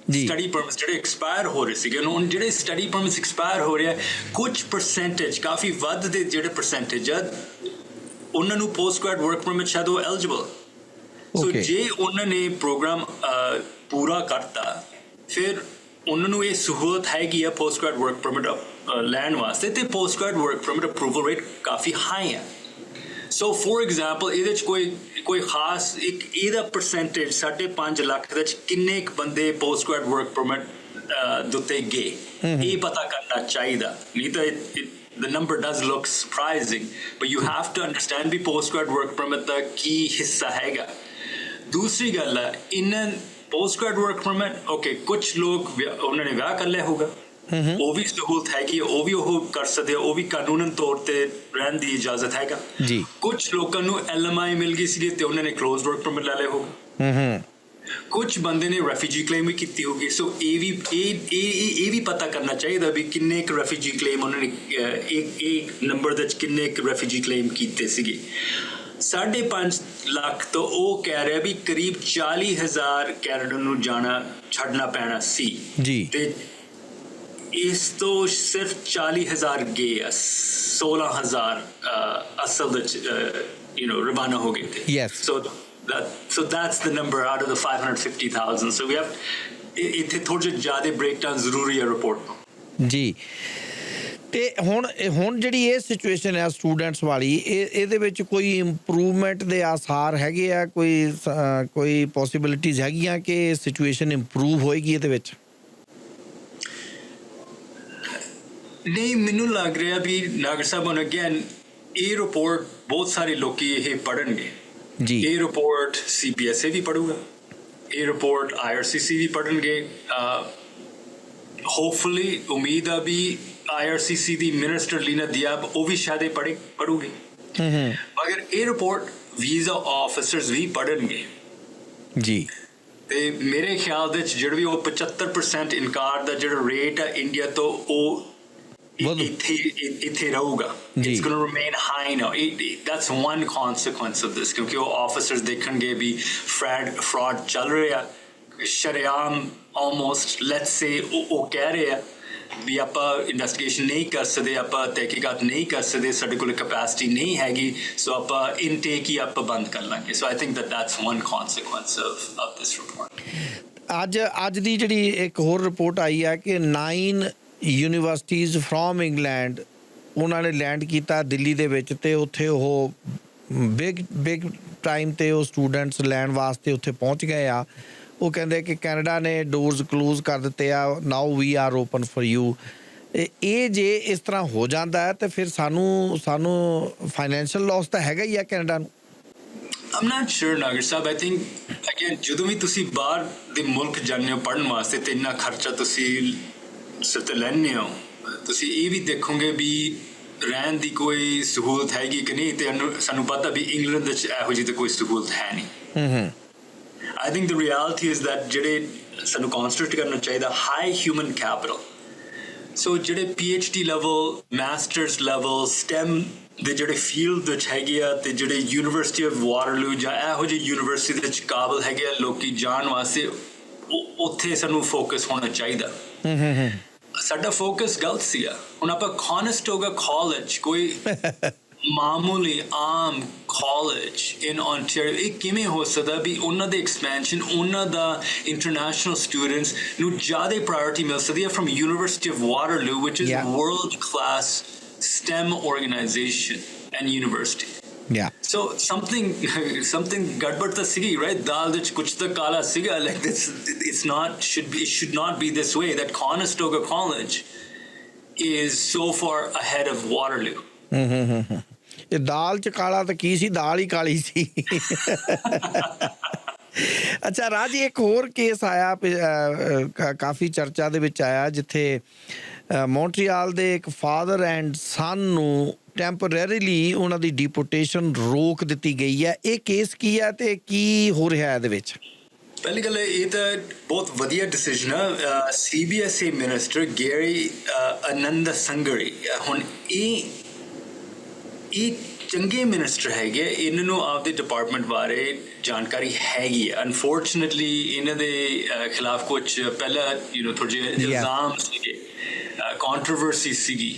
ਸਟੱਡੀ ਪਰਮਿਟਸ ਜਿਹੜੇ ਐਕਸਪਾਇਰ ਹੋ ਰਹੇ ਸੀਗੇ, ਹੁਣ ਜਿਹੜੇ ਸਟੱਡੀ ਪਰਮਿਟਸ ਐਕਸਪਾਇਰ ਹੋ ਰਿਹਾ ਕੁਝ ਪਰਸੈਂਟੇਜ, ਕਾਫੀ ਵੱਧ ਦੇ ਜਿਹੜੇ ਪਰਸੈਂਟੇਜ ਆ ਉਹਨਾਂ ਨੂੰ ਪੋਸਟ ਗ੍ਰੈਡ ਵਰਕ ਪਰਮਿਟ ਸ਼ਾਇਦ ਉਹ ਐਲੀਜੀਬਲ। ਸੋ ਜੇ ਉਹਨਾਂ ਨੇ ਪ੍ਰੋਗਰਾਮ ਪੂਰਾ ਕਰਤਾ ਫਿਰ ਉਹਨਾਂ ਨੂੰ ਇਹ ਸਹੂਲਤ ਹੈਗੀ ਆ ਪੋਸਟ ਗ੍ਰੈਡ ਵਰਕ ਪਰਮਿਟ ਲੈਣ ਵਾਸਤੇ ਤੇ post grad work permit approval rate ਕਾਫੀ ਹਾਈ ਹੈ ਸੋ ਫੋਰ ਐਗਜ਼ਾਮਪਲ ਇਹਦੇ ਚ ਕੋਈ ਖਾਸ ਇੱਕ ਇਹਦਾ ਪਰਸੈਂਟੇਜ 5.5 ਲੱਖ ਦੇ ਵਿੱਚ ਕਿੰਨੇ ਕੁ ਬੰਦੇ ਪੋਸਟ ਗ੍ਰੈਡ ਵਰਕ ਪਰਮਿਟ ਦੇ ਉੱਤੇ ਗਏ ਇਹ ਪਤਾ ਕਰਨਾ ਚਾਹੀਦਾ ਨਹੀਂ ਤਾਂ the number does look surprising but you have to understand we post grad work permit ਦਾ ਕੀ ਹਿੱਸਾ ਹੈਗਾ ਦੂਸਰੀ ਗੱਲ ਹੈ ਇਹਨਾਂ post grad work permit okay ਕੁਝ ਲੋਕ ਉਹਨਾਂ ਨੇ ਵਿਆਹ ਕਰ ਲਿਆ ਹੋਗਾ ਉਹ ਵੀ ਸਹੂਲਤ ਹੈਗੀ ਉਹ ਵੀ ਉਹ ਕਰ ਸਕਦੇ ਉਹ ਵੀ ਕਾਨੂੰਨਨ ਤੌਰ ਤੇ ਰਹਿਣ ਦੀ ਇਜਾਜ਼ਤ ਹੈਗਾ ਜੀ ਕੁਝ ਲੋਕਾਂ ਨੂੰ LMI ਮਿਲ ਗਈ ਸੀ ਤੇ ਉਹਨਾਂ ਨੇ closed work permit ਲੈ ਲਿਆ ਹੋਗਾ ਕੁਝ ਬੰਦੇ ਨੇ ਰੈਫਿਊਜੀ ਕਲੇਮ ਵੀ ਕੀਤੀ ਹੋਗੀ ਸੋ ਇਹ ਵੀ ਪਤਾ ਕਰਨਾ ਚਾਹੀਦਾ ਵੀ ਕਿੰਨੇ ਕੁ ਰੈਫਿਊਜੀ ਕਲੇਮ ਉਹਨਾਂ ਨੇ ਇੱਕ ਨੰਬਰ ਦੇ ਵਿੱਚ ਕਿੰਨੇ ਕੁ ਰੈਫਿਊਜੀ ਕਲੇਮ ਕੀਤੇ ਸੀਗੇ 5.5 ਲੱਖ ਤੋਂ ਉਹ ਕਹਿ ਰਿਹਾ ਵੀ ਕਰੀਬ 40,000 ਕੈਨੇਡਾ ਨੂੰ ਜਾਣਾ ਛੱਡਣਾ ਪੈਣਾ ਸੀ ਜੀ ਤੇ ਇਸ ਤੋਂ ਸਿਰਫ 40,000 ਗਏ 16,000 ਅਸਲ ਵਿੱਚ ਰਵਾਨਾ ਹੋ ਗਏ ਥੇ So that's the number out of the 550,000. So we have ਇੱਥੇ ਥੋੜਾ ਜਿਹਾ ਜ਼ਿਆਦਾ ਬ੍ਰੇਕਡਾਊਨ ਜ਼ਰੂਰੀ ਹੈ ਰਿਪੋਰਟ ਜੀ ਤੇ ਹੁਣ ਜਿਹੜੀ ਇਹ ਸਿਚੁਏਸ਼ਨ ਹੈ ਸਟੂਡੈਂਟਸ ਵਾਲੀ ਇਹਦੇ ਵਿੱਚ ਕੋਈ ਇੰਪਰੂਵਮੈਂਟ ਦੇ ਆਸਾਰ ਹੈਗੇ ਆ ਕੋਈ ਪੋਸੀਬਿਲਿਟੀਜ਼ ਹੈਗੀਆਂ ਕਿ ਸਿਚੁਏਸ਼ਨ ਇੰਪਰੂਵ ਹੋਏਗੀ ਇਹਦੇ ਵਿੱਚ ਨਹੀਂ ਮੈਨੂੰ ਲੱਗ ਰਿਹਾ ਵੀ ਨਾਗਰ ਸਾਹਿਬ ਹੁਣ ਅਗੇਨ ਇਹ ਰਿਪੋਰਟ ਬਹੁਤ ਸਾਰੇ ਲੋਕੀ ਇਹ ਪੜ੍ਹਨਗੇ ਜੀ ਇਹ ਰਿਪੋਰਟ CPSA ਵੀ ਪੜੂਗਾ ਇਹ ਰਿਪੋਰਟ IRCC ਵੀ ਪੜ੍ਹਨਗੇ ਹੋਪਫੁਲੀ ਉਮੀਦ ਆ ਵੀ IRCC ਦੀ ਮਿਨਿਸਟਰ ਲੀਨਾ ਦਿਆਬ ਉਹ ਵੀ ਸ਼ਾਇਦ ਪੜੂਗੀ ਮਗਰ ਇਹ ਰਿਪੋਰਟ ਵੀਜ਼ਾ ਆਫਿਸਰਸ ਵੀ ਪੜ੍ਹਨਗੇ ਜੀ ਤੇ ਮੇਰੇ ਖਿਆਲ ਦੇ ਜਿਹੜਾ ਵੀ ਉਹ 75% ਇਨਕਾਰ ਦਾ ਜਿਹੜਾ ਰੇਟ ਹੈ ਇੰਡੀਆ ਤੋਂ ਉਹ ਇੱਥੇ ਰਹੂਗਾ it's going to remain high now that's one consequence of this ਕਿਉਂਕਿ ਉਹ ਆਫਿਸਰਸ ਦੇਖਣਗੇ ਵੀ fraud ਚੱਲ ਰਿਹਾ ਸ਼ਰੇਆਮ almost let's say ਉਹ ਕਹਿ ਰਹੇ ਆ ਵੀ ਆਪਾਂ ਇਨਵੈਸਟੀਗੇਸ਼ਨ ਨਹੀਂ ਕਰ ਸਕਦੇ ਆਪਾਂ ਤਹਿਕੀਕਾਤ ਨਹੀਂ ਕਰ ਸਕਦੇ ਸਾਡੇ ਕੋਲ ਕੈਪੈਸਿਟੀ ਨਹੀਂ ਹੈਗੀ ਸੋ ਆਪਾਂ ਇਨਟੇਕ ਹੀ ਆਪਾਂ ਬੰਦ ਕਰ ਲਾਂਗੇ so I think that's one consequence of this report ਅੱਜ ਦੀ ਜਿਹੜੀ ਇੱਕ ਹੋਰ ਰਿਪੋਰਟ ਆਈ ਹੈ ਕਿ 9 ਯੂਨੀਵਰਸਿਟੀਜ਼ ਫਰੋਮ ਇੰਗਲੈਂਡ ਉਹਨਾਂ ਨੇ ਲੈਂਡ ਕੀਤਾ ਦਿੱਲੀ ਦੇ ਵਿੱਚ ਤੇ ਉੱਥੇ ਉਹ ਬਿਗ ਟਾਈਮ ਤੇ ਉਹ ਸਟੂਡੈਂਟਸ ਲੈਣ ਵਾਸਤੇ ਉੱਥੇ ਪਹੁੰਚ ਗਏ ਆ ਉਹ ਕਹਿੰਦੇ ਕਿ ਕੈਨੇਡਾ ਨੇ ਡੋਰਸ ਕਲੋਜ਼ ਕਰ ਦਿੱਤੇ ਆ now we are open for you ਇਹ ਜੇ ਇਸ ਤਰ੍ਹਾਂ ਹੋ ਜਾਂਦਾ ਹੈ ਤੇ ਫਿਰ ਸਾਨੂੰ ਫਾਈਨੈਂਸ਼ੀਅਲ ਲਾਸ ਤਾਂ ਹੈਗਾ ਹੀ ਆ ਕੈਨੇਡਾ ਨੂੰ I'm not sure Nagar Sahib I think again ਜਦੋਂ ਵੀ ਤੁਸੀਂ ਬਾਹਰ ਦੇ ਮੁਲਕ ਜਾਂਦੇ ਹੋ ਪੜ੍ਹਨ ਵਾਸਤੇ ਤੇ ਇੰਨਾ ਖਰਚਾ ਤੁਸੀਂ ਸਿਰ ਤੇ ਲੈਂਦੇ ਹੋ ਤੁਸੀਂ ਇਹ ਵੀ ਦੇਖੋਗੇ ਵੀ ਰਹਿਣ ਦੀ ਕੋਈ ਸਹੂਲਤ ਹੈਗੀ ਕਿ ਨਹੀਂ ਤੇ ਸਾਨੂੰ ਪਤਾ ਵੀ ਇੰਗਲੈਂਡ ਵਿੱਚ ਇਹੋ ਜਿਹੀ ਤਾਂ ਕੋਈ ਸਹੂਲਤ ਹੈ ਨਹੀਂ I think the reality is that ਜਿਹੜੇ ਸਾਨੂੰ ਕਨਸੈਂਟਰੇਟ ਕਰਨਾ ਚਾਹੀਦਾ ਹਾਈ ਹਿਊਮਨ ਕੈਪੀਟਲ ਸੋ ਜਿਹੜੇ PhD level masters level STEM ਦੇ ਜਿਹੜੇ ਫੀਲਡ ਵਿੱਚ ਹੈਗੇ ਆ ਤੇ ਜਿਹੜੇ ਯੂਨੀਵਰਸਿਟੀ ਆਫ ਵਾਟਰਲੂ ਜਾਂ ਇਹੋ ਜਿਹੀ ਯੂਨੀਵਰਸਿਟੀ ਵਿੱਚ ਕਾਬਲ ਹੈਗੇ ਆ ਲੋਕੀ ਜਾਣ ਵਾਸਤੇ ਉੱਥੇ ਸਾਨੂੰ ਫੋਕਸ ਹੋਣਾ ਚਾਹੀਦਾ ਸਾਡਾ ਫੋਕਸ ਗਲਤ ਸੀਗਾ ਹੁਣ ਆਪਾਂ ਕਾਨਸਟੋਗਾ ਕਾਲਜ ਕੋਈ ਮਾਮੂਲੀ ਆਮ ਕਾਲਜ ਇਨ ontario ਇਹ ਕਿਵੇਂ ਹੋ ਸਕਦਾ ਵੀ ਉਹਨਾਂ ਦੇ ਐਕਸਪੈਂਸ਼ਨ ਉਹਨਾਂ ਦਾ ਇੰਟਰਨੈਸ਼ਨਲ ਸਟੂਡੈਂਟਸ ਨੂੰ ਜ਼ਿਆਦਾ ਪ੍ਰਾਇੋਰਟੀ ਮਿਲ ਸਕਦੀ ਹੈ from University of Waterloo which is a world class STEM organization and university so something gadbad ta sigi right dal vich kuch ta kala siga like this it should not be this way that Conestoga College is so far ahead of Waterloo ਇਹ ਦਾਲ ਚ ਕਾਲਾ ਤਾਂ ਕੀ ਸੀ ਦਾਲ ਹੀ ਕਾਲੀ ਸੀ ਅੱਛਾ ਰਾਜੀ ਇੱਕ ਹੋਰ case ਆਇਆ ਕਾਫੀ ਚਰਚਾ ਦੇ ਵਿੱਚ ਆਇਆ ਜਿੱਥੇ ਮੌਂਟਰੀਆਲ ਦੇ ਇੱਕ ਫਾਦਰ ਐਂਡ ਸਨ ਨੂੰ ਟੈਂਪਰੇਰੀਲੀ ਉਹਨਾਂ ਦੀ ਡਿਪੋਰਟੇਸ਼ਨ ਰੋਕ ਦਿੱਤੀ ਗਈ ਹੈ ਇਹ ਕੇਸ ਕੀ ਹੈ ਤੇ ਕੀ ਹੋ ਰਿਹਾ ਇਹਦੇ ਵਿੱਚ ਪਹਿਲੀ ਗੱਲ ਇਹ ਤਾਂ ਬਹੁਤ ਵਧੀਆ ਡਿਸੀਜਨ ਹੈ CBSE ਮਿਨਿਸਟਰ ਗੈਰੀ ਆਨੰਦ ਸੰਗਰੀ ਹੁਣ ਇਹ ਚੰਗੇ ਮਿਨਿਸਟਰ ਹੈਗੇ ਇਹਨਾਂ ਨੂੰ ਆਪਦੇ ਡਿਪਾਰਟਮੈਂਟ ਬਾਰੇ ਜਾਣਕਾਰੀ ਹੈਗੀ ਹੈ ਅਨਫੋਰਚੂਨੇਟਲੀ ਇਹਨਾਂ ਦੇ ਖਿਲਾਫ ਕੁਝ ਪਹਿਲਾਂ ਥੋੜੇ ਜਿਹੇ ਇਲਜ਼ਾਮ ਸੀਗੇ ਕੰਟਰੋਵਰਸੀ ਸੀਗੀ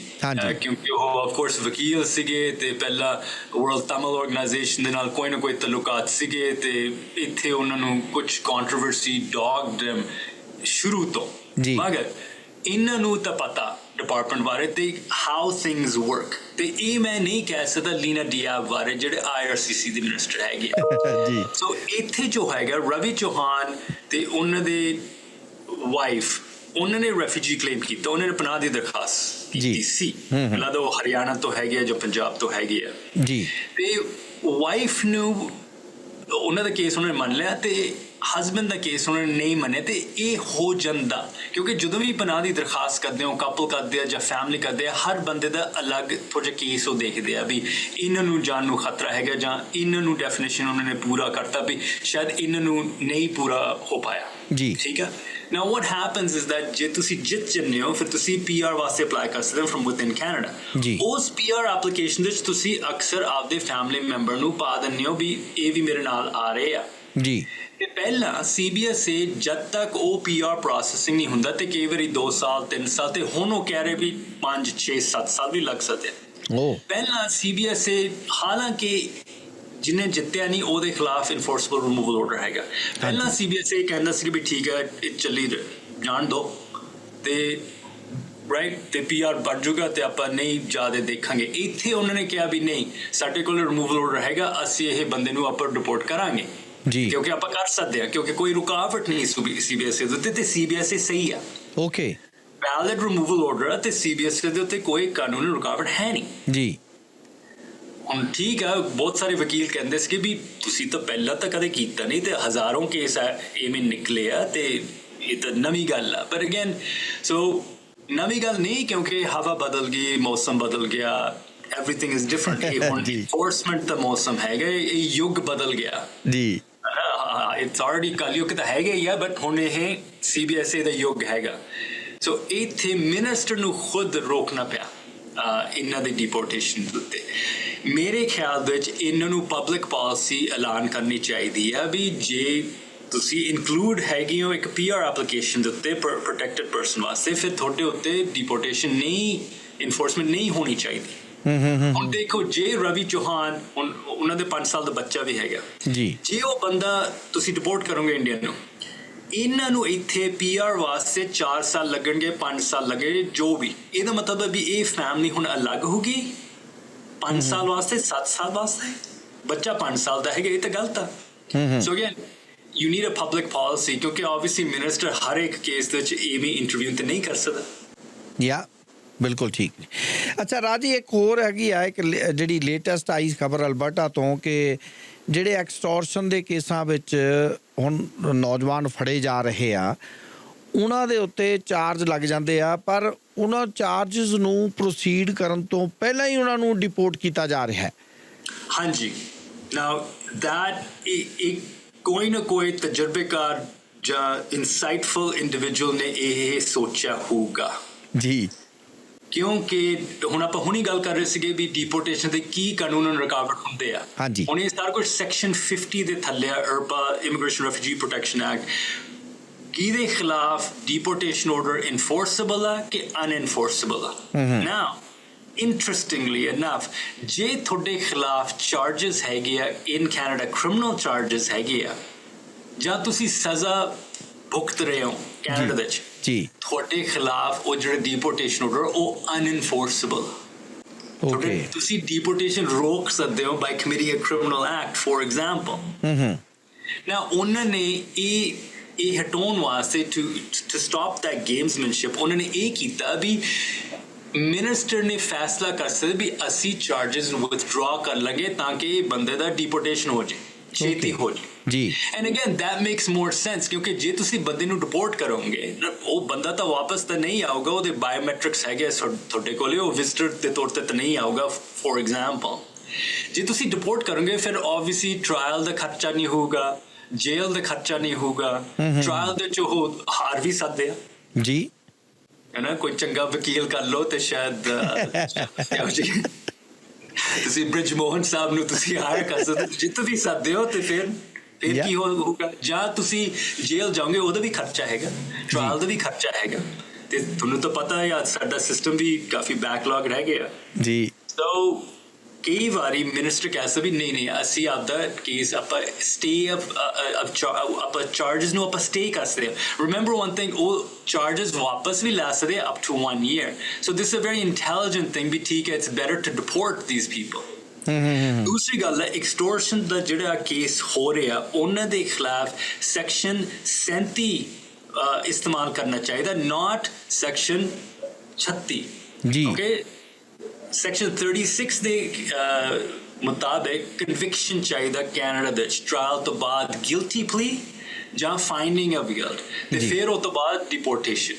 ਕਿਉਂਕਿ ਉਹ ਆਫ ਕੋਰਸ ਵਕੀਲ ਸੀਗੇ ਤੇ ਪਹਿਲਾਂ ਵਰਲਡ ਤਮਿਲ ਆਰਗੇਨਾਈਜੇਸ਼ਨ ਦੇ ਨਾਲ ਕੋਈ ਨਾ ਕੋਈ ਤਾਲੁਕਾਤ ਸੀਗੇ ਤੇ ਇੱਥੇ ਉਹਨਾਂ ਨੂੰ ਕੁਝ ਕੰਟਰੋਵਰਸੀ ਡੌਗਡ ਸ਼ੁਰੂ ਤੋਂ ਮਗਰ ਇਹਨਾਂ ਨੂੰ ਤਾਂ ਪਤਾ ਡਿਪਾਰਟਮੈਂਟ ਬਾਰੇ ਤੇ ਹਾਊ ਥਿੰਗਸ ਵਰਕ। ਤੇ ਇਹ ਮੈਂ ਨਹੀਂ ਕਹਿ ਸਕਦਾ ਲੀਨਾ ਡਿਆਬ ਬਾਰੇ ਜਿਹੜੇ IRCC ਦੇ ਮਿਨਿਸਟਰ ਹੈਗੇ ਜੀ। ਸੋ ਇੱਥੇ ਜੋ ਹੈਗਾ ਰਵੀ ਚੌਹਾਨ ਤੇ ਉਹਨਾਂ ਦੇ ਵਾਈਫ, ਉਹਨਾਂ ਨੇ ਰੈਫਿਊਜੀ ਕਲੇਮ ਕੀਤਾ, ਉਹਨਾਂ ਨੇ ਪਨਾਹ ਦੀ ਦਰਖਾਸਤ ਕੀਤੀ ਸੀ। ਪਹਿਲਾਂ ਤਾਂ ਉਹ ਹਰਿਆਣਾ ਤੋਂ ਹੈਗੇ ਆ ਜਾਂ ਪੰਜਾਬ ਤੋਂ ਹੈਗੇ ਆ ਜੀ। ਤੇ ਵਾਈਫ ਨੂੰ ਉਹਨਾਂ ਦਾ ਕੇਸ ਉਹਨਾਂ ਨੇ ਮੰਨ ਲਿਆ ਤੇ ਹਸਬੈਂਡ ਦਾ ਕੇਸ ਉਹਨਾਂ ਨੇ ਨਹੀਂ ਮੰਨਿਆ। ਤੇ ਇਹ ਹੋ ਜਾਂਦਾ ਕਿਉਂਕਿ ਜਦੋਂ ਵੀ ਪਨਾਹ ਦੀ ਦਰਖਾਸਤ ਕਰਦੇ ਹੋ, ਕਪਲ ਕਰਦੇ ਆ ਜਾਂ ਫੈਮਿਲੀ ਕਰਦੇ ਆ, ਹਰ ਬੰਦੇ ਦਾ ਅਲੱਗ ਥੋੜਾ ਜਿਹਾ ਕੇਸ ਉਹ ਦੇਖਦੇ ਆ ਵੀ ਇਹਨਾਂ ਨੂੰ ਜਾਨ ਨੂੰ ਖਤਰਾ ਹੈਗਾ ਜਾਂ ਇਹਨਾਂ ਨੂੰ ਡੈਫੀਨੇਸ਼ਨ ਉਹਨਾਂ ਨੇ ਪੂਰਾ ਕਰਤਾ ਵੀ ਸ਼ਾਇਦ ਇਹਨਾਂ ਨੂੰ ਨਹੀਂ ਪੂਰਾ ਹੋ ਪਾਇਆ ਜੀ। ਠੀਕ ਹੈ। Now what happens is that ਜੇ ਤੁਸੀਂ ਜਿੱਤ ਜਾਂਦੇ ਹੋ ਫਿਰ ਤੁਸੀਂ PR ਵਾਸਤੇ ਅਪਲਾਈ ਕਰ ਸਕਦੇ ਹੋ from within Canada। ਜੀ। ਉਸ PR ਐਪਲੀਕੇਸ਼ਨ ਵਿੱਚ ਤੁਸੀਂ ਅਕਸਰ ਆਪਦੇ ਫੈਮਿਲੀ ਮੈਂਬਰ ਨੂੰ ਪਾ ਦਿੰਦੇ ਹੋ ਵੀ ਇਹ ਵੀ ਮੇਰੇ ਨਾਲ ਆ ਰਹੇ ਆ ਜੀ। ਤੇ ਪਹਿਲਾਂ CBSA ਜਦ ਤੱਕ ਉਹ PR ਪ੍ਰੋਸੈਸਿੰਗ ਨਹੀਂ ਹੁੰਦਾ ਤੇ ਕਈ ਵਾਰੀ 2 ਸਾਲ 3 ਸਾਲ ਤੇ ਹੁਣ ਉਹ ਕਹਿ ਰਹੇ ਵੀ 5 6 7 ਸਾਲ ਵੀ ਲੱਗ ਸਕਦੇ ਆ। ਪਹਿਲਾਂ CBSA ਹਾਲਾਂਕਿ ਜਿਹਨੇ ਜਿੱਤਿਆ ਨਹੀਂ ਉਹਦੇ ਖਿਲਾਫ ਇਨਫੋਰਸੇਬਲ ਰਿਮੂਵਲ ਆਰਡਰ ਹੈਗਾ। ਪਹਿਲਾਂ CBSA ਕਹਿੰਦਾ ਸੀ ਵੀ ਠੀਕ ਹੈ ਇਹ ਚੱਲੀ ਜਾਣ ਦੋ ਤੇ ਰਾਈਟ ਤੇ PR ਬਣ ਜੂਗਾ ਤੇ ਆਪਾਂ ਨਹੀਂ ਜ਼ਿਆਦਾ ਦੇਖਾਂਗੇ। ਇੱਥੇ ਉਹਨਾਂ ਨੇ ਕਿਹਾ ਵੀ ਨਹੀਂ ਸਾਡੇ ਕੋਲ ਰਿਮੂਵਲ ਆਰਡਰ ਹੈਗਾ, ਅਸੀਂ ਇਹ ਬੰਦੇ ਨੂੰ ਆਪਾਂ ਰਿਪੋਰਟ ਕਰਾਂਗੇ ਜੀ ਕਿਉਂਕਿ ਆਪਾਂ ਕਰ ਸਕਦੇ ਆ ਕਿਉਂਕਿ ਕੋਈ ਰੁਕਾਵਟ ਨਹੀਂ CBSA ਦੇ ਉੱਤੇ ਤੇ CBSA ਸਹੀ ਆ। ਓਕੇ ਵੈਲਿਡ ਰਿਮੂਵਲ ਆਰਡਰ ਤੇ CBSA ਦੇ ਉੱਤੇ ਕੋਈ ਕਾਨੂੰਨੀ ਰੁਕਾਵਟ ਹੈ ਨਹੀਂ ਜੀ। ਹੁਣ ਠੀਕ ਆ ਬਹੁਤ ਸਾਰੇ ਵਕੀਲ ਕਹਿੰਦੇ ਸੀ ਕਿ ਵੀ ਤੁਸੀਂ ਤਾਂ ਪਹਿਲਾਂ ਤਾਂ ਕਦੇ ਕੀਤਾ ਨਹੀਂ ਤੇ ਹਜ਼ਾਰਾਂ ਕੇਸ ਐਵੇਂ ਨਿਕਲੇ ਆ ਤੇ ਇਹ ਤਾਂ ਨਵੀਂ ਗੱਲ ਆ। ਪਰ ਅਗੇਨ ਸੋ ਨਵੀਂ ਗੱਲ ਨਹੀਂ ਕਿਉਂਕਿ ਹਵਾ ਬਦਲ ਗਈ, ਮੌਸਮ ਬਦਲ ਗਿਆ, everything is different। ਇਹ ਹੁਣ enforcement ਦਾ ਮੌਸਮ ਹੈਗਾ, ਇਹ ਯੁੱਗ ਬਦਲ ਗਿਆ ਜੀ। ਇਟਸ ਆਲਰੇਡੀ ਕਲਯੁਗ ਤਾਂ ਹੈਗਾ ਹੀ ਆ ਬਟ ਹੁਣ ਇਹ CBSA ਦਾ ਯੁੱਗ ਹੈਗਾ। ਸੋ ਇੱਥੇ ਮਿਨਿਸਟਰ ਨੂੰ ਖੁਦ ਰੋਕਣਾ ਪਿਆ ਇਹਨਾਂ ਦੇ ਡਿਪੋਰਟੇਸ਼ਨ ਉੱਤੇ। ਮੇਰੇ ਖਿਆਲ ਵਿੱਚ ਇਹਨਾਂ ਨੂੰ ਪਬਲਿਕ ਪਾਲਿਸੀ ਐਲਾਨ ਕਰਨੀ ਚਾਹੀਦੀ ਆ ਵੀ ਜੇ ਤੁਸੀਂ ਇਨਕਲੂਡ ਹੈਗੇ ਹੋ ਇੱਕ PR ਐਪਲੀਕੇਸ਼ਨ ਦੇ ਉੱਤੇ ਪ੍ਰੋਟੈਕਟਡ ਪਰਸਨ ਵਾਸਤੇ ਫਿਰ ਤੁਹਾਡੇ ਉੱਤੇ ਡਿਪੋਰਟੇਸ਼ਨ ਨਹੀਂ ਇਨਫੋਰਸਮੈਂਟ ਨਹੀਂ ਹੋਣੀ ਚਾਹੀਦੀ। ਹੁਣ ਦੇਖੋ ਜੇ ਰਵੀ ਚੌਹਾਨ ਹੁਣ ਉਹਨਾਂ ਦੇ 5 ਸਾਲ ਦਾ ਬੱਚਾ ਵੀ ਹੈਗਾ ਜੀ, ਜੇ ਉਹ ਬੰਦਾ ਤੁਸੀਂ ਡਿਪੋਰਟ ਕਰੋਗੇ ਇੰਡੀਆ ਨੂੰ, ਇਹਨਾਂ ਨੂੰ ਇੱਥੇ PR ਵਾਸਤੇ 4 ਸਾਲ ਲੱਗਣਗੇ, 5 ਸਾਲ ਲੱਗਣਗੇ ਜੋ ਵੀ। ਇਹਦਾ ਮਤਲਬ ਹੈ ਵੀ ਇਹ ਫੈਮਿਲੀ ਹੁਣ ਅਲੱਗ ਹੋ ਗਈ 5 ਸਾਲ ਵਾਸਤੇ 7 ਸਾਲ ਵਾਸਤੇ। ਬੱਚਾ 5 ਸਾਲ ਦਾ ਹੈਗਾ, ਇਹ ਤਾਂ ਗਲਤ ਆ। So again you need a public policy ਕਿਉਂਕਿ ਆਬਵੀਅਸਲੀ ਮਿਨਿਸਟਰ ਹਰ ਇੱਕ ਕੇਸ ਦੇ ਵਿੱਚ ਇਵੇਂ ਇੰਟਰਵਿਊ ਤੇ ਨਹੀਂ ਕਰ ਸਕਦਾ। ਯਾ ਬਿਲਕੁਲ ਠੀਕ। ਅੱਛਾ ਰਾਜੀ ਇੱਕ ਹੋਰ ਹੈਗੀ ਆ ਇੱਕ ਜਿਹੜੀ ਲੇਟੈਸਟ ਆਈ ਖਬਰ ਅਲਬਰਟਾ ਤੋਂ ਕਿ ਜਿਹੜੇ ਐਕਸਟੋਰਸ਼ਨ ਦੇ ਕੇਸਾਂ ਵਿੱਚ ਹੁਣ ਨੌਜਵਾਨ ਫੜੇ ਜਾ ਰਹੇ ਆ ਉਹਨਾਂ ਦੇ ਉੱਤੇ ਚਾਰਜ ਲੱਗ ਜਾਂਦੇ ਆ ਪਰ ਉਹਨਾਂ ਚਾਰਜਸ ਨੂੰ ਪ੍ਰੋਸੀਡ ਕਰਨ ਤੋਂ ਪਹਿਲਾਂ ਹੀ ਉਹਨਾਂ ਨੂੰ ਡਿਪੋਰਟ ਕੀਤਾ ਜਾ ਰਿਹਾ ਹੈ। ਹਾਂਜੀ ਨਾਓ ਦੈਟ ਇੱਕ ਕੋਈ ਨਾ ਕੋਈ ਤਜਰਬੇਕਾਰ ਜਾਂ ਇਨਸਾਈਟਫੁਲ ਇੰਡੀਵਿਜੂਅਲ ਨੇ ਇਹ ਸੋਚਿਆ ਹੋਊਗਾ ਜੀ ਕਿਉਂਕਿ ਹੁਣ ਆਪਾਂ ਹੁਣੀ ਗੱਲ ਕਰ ਰਹੇ ਸੀਗੇ ਵੀ ਡਿਪੋਰਟੇਸ਼ਨ ਦੇ ਕੀ ਕਾਨੂੰਨ ਰੁਕਾਵਟ ਹੁੰਦੇ ਆ। ਹੁਣ ਇਹ ਸਾਰਾ ਕੁਝ ਸੈਕਸ਼ਨ 50 ਦੇ ਥੱਲੇ ਆ IRPA immigration refugee protection act. ਕਿਹਦੇ ਖਿਲਾਫ ਡਿਪੋਰਟੇਸ਼ਨ ਆਰਡਰ ਇਨਫੋਰਸੇਬਲ ਆ ਕਿ ਅਨਇਨਫੋਰਸੇਬਲ ਆ। ਨਾਓ ਇੰਟਰਸਟਿੰਗਲੀ ਇਨਫ ਜੇ ਤੁਹਾਡੇ ਖਿਲਾਫ ਚਾਰਜਸ ਹੈਗੇ ਆ ਇਨ ਕੈਨੇਡਾ ਕ੍ਰਿਮੀਨਲ ਚਾਰਜਸ ਹੈਗੇ ਆ ਜਾਂ ਤੁਸੀਂ ਸਜ਼ਾ ਭੁਗਤ ਰਹੇ ਹੋ ਕੈਨੇਡਾ ਵਿੱਚ ਜੀ, ਤੁਹਾਡੇ ਖਿਲਾਫ ਉਹ ਜਿਹੜਾ ਡਿਪੋਰਟੇਸ਼ਨ ਆਰਡਰ ਉਹ ਅਨਇਨਫੋਰਸੇਬਲ। ਤੁਸੀਂ ਡਿਪੋਰਟੇਸ਼ਨ ਰੋਕ ਸਕਦੇ ਹੋ by committing a criminal act for example. ਨਾ ਉਹਨਾਂ ਨੇ ਇਹ ਹਟਾਉਣ ਵਾਸਤੇ ਟੂ ਸਟਾਪ ਦੈਟ ਗੇਮਸਮੈਨਸ਼ਿਪ ਉਹਨਾਂ ਨੇ ਇਹ ਕੀਤਾ ਵੀ ਮਿਨਿਸਟਰ ਨੇ ਫੈਸਲਾ ਕਰ ਸਕਦਾ ਵੀ ਅਸੀਂ ਚਾਰਜਸ ਨੂੰ ਵਿਥਡਰਾ ਕਰ ਲਾਂਗੇ ਤਾਂ ਕਿ ਇਹ ਬੰਦੇ ਦਾ ਡਿਪੋਰਟੇਸ਼ਨ ਹੋ ਜਾਏ ਛੇਤੀ ਹੋ ਜਾਏ ਜੀ। And again that makes more sense ਕਿਉਂਕਿ ਜੇ ਤੁਸੀਂ ਬੰਦੇ ਨੂੰ ਡਿਪੋਰਟ ਕਰੋਗੇ ਉਹ ਬੰਦਾ ਤਾਂ ਵਾਪਸ ਤਾਂ ਨਹੀਂ ਆਊਗਾ, ਉਹਦੇ ਬਾਇਓਮੈਟ੍ਰਿਕਸ ਹੈਗੇ ਤੁਹਾਡੇ ਕੋਲੇ, ਉਹ ਵਿਜ਼ਟਰ ਦੇ ਤੌਰ ਤੇ ਤਾਂ ਨਹੀਂ ਆਊਗਾ ਫੋਰ ਐਗਜ਼ਾਮਪਲ। ਜੇ ਤੁਸੀਂ ਡਿਪੋਰਟ ਕਰੋਗੇ ਫਿਰ ਆਬਵੀਅਸਲੀ ਟ੍ਰਾਇਲ ਦਾ ਖਰਚਾ ਨਹੀਂ ਹੋਊਗਾ, ਜੇਲ੍ਹ ਦਾ ਖਰਚਾ ਨਹੀਂ ਹੋਊਗਾ। ਟ੍ਰਾਇਲ ਦੇ ਚ ਉਹ ਹਾਰ ਵੀ ਸਕਦੇ ਆ ਜੀ ਹੈ ਨਾ, ਕੋਈ ਚੰਗਾ ਵਕੀਲ ਕਰ ਲਓ ਤੇ ਸ਼ਾਇਦ ਤੁਸੀਂ ਬ੍ਰਿਜ ਮੋਹਨ ਸਾਹਿਬ ਨੂੰ ਤੁਸੀਂ ਹਾਇਰ ਕਰ ਸਕਦੇ, ਜਿੱਤ ਵੀ ਸਕਦੇ ਹੋ ਤੇ ਫਿਰ ਕੀ ਹੋਊਗਾ ਜਾਂ ਤੁਸੀਂ ਜੇਲ੍ਹ ਜਾਓਗੇ ਉਹਦਾ ਵੀ ਖਰਚਾ ਹੈਗਾ, ਟ੍ਰਾਇਲ ਦਾ ਵੀ ਖਰਚਾ ਹੈਗਾ ਤੇ ਤੁਹਾਨੂੰ ਤਾਂ ਪਤਾ ਹੈ ਸਾਡਾ ਸਿਸਟਮ ਵੀ ਕਾਫੀ ਬੈਕਲੌਗ ਰਹਿ ਗਿਆ ਜੀ। ਸੋ ਕਈ ਵਾਰੀ ਮਿਨਿਸਟਰ ਕਹਿ ਸਕਦਾ ਵੀ ਨਹੀਂ ਅਸੀਂ ਆਪਦਾ ਕੇਸ ਆਪਾਂ ਸਟੇ ਆਪਾਂ ਚਾਰजेस ਨੂੰ ਆਪਾਂ ਸਟੇ ਕਰ ਸਕਦੇ ਹਾਂ ਰਿਮੈਂਬਰ ਵਨ ਥਿੰਗ ਉਹ ਚਾਰजेस ਵਾਪਸ ਵੀ ਲੈ ਸਕਦੇ up to 1 year so this is a very intelligent thing ਵੀ ਠੀਕ ਹੈ it's better to deport these people ਦੂਸਰੀ ਗੱਲ ਹੈ ਐਕਸਟੋਰਸ਼ਨ ਦਾ ਜਿਹੜਾ ਕੇਸ ਹੋ ਰਿਹਾ ਉਹਨਾਂ ਦੇ ਖਿਲਾਫ ਸੈਕਸ਼ਨ 37 ਇਸਤੇਮਾਲ ਕਰਨਾ ਚਾਹੀਦਾ ਨਾਟ ਸੈਕਸ਼ਨ 36 ਜੀ ਓਕੇ Section 36 ਦੇ ਮੁਤਾਬਿਕ ਕਨਵਿਕਸ਼ਨ ਚਾਹੀਦਾ ਕੈਨੇਡਾ ਦੇ ਟ੍ਰਾਇਲ ਤੋਂ ਬਾਅਦ ਗਿਲਟੀ ਪਲੀ ਜਾਂ ਫਾਈਂਡਿੰਗ ਆਫ ਗਿਲਟ ਤੇ ਫਿਰ ਉਹ ਤੋਂ ਬਾਅਦ ਡਿਪੋਰਟੇਸ਼ਨ